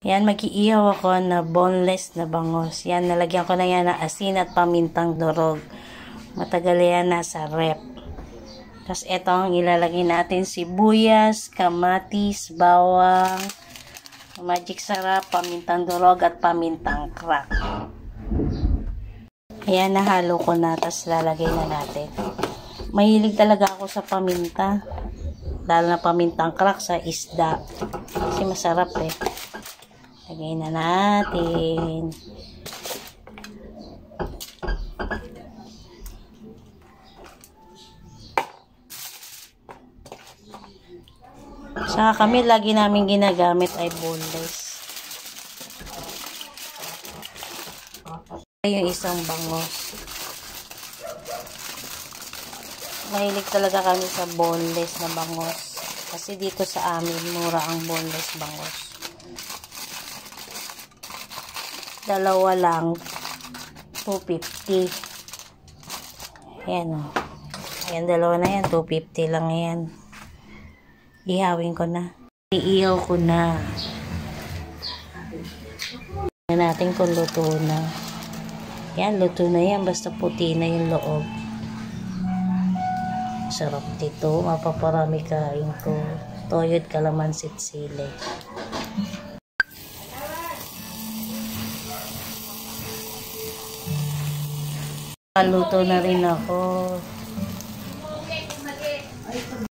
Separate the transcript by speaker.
Speaker 1: Yan, mag-iihaw ako na boneless na bangos. Yan, nalagyan ko na yan ng asin at pamintang durog. Matagal yan nasa rep. Tapos ito ang ilalagay natin, sibuyas, kamatis, bawang, magic sarap, pamintang durog at pamintang crack. Ayan, nahalo ko na. Tapos lalagay na natin. Mahilig talaga ako sa paminta. Lalo na pamintang crack sa isda. Kasi masarap eh. Lagay na natin. Saka kami lagi namin ginagamit ay boneless. Yung isang bangos. Mahilig talaga kami sa boneless na bangos. Kasi dito sa amin, mura ang boneless bangos. Dalawa lang, 250. Ayan o. Ayan, dalawa na yan, 250 lang yan. Ihawin ko na. Iihaw ko na. Tingnan natin kung luto na. Yan, luto na yan. Basta puti na yung loob. Sarap dito. Mapaparami kain ko. Toyod, kalamansi, sili. Luto na rin ako.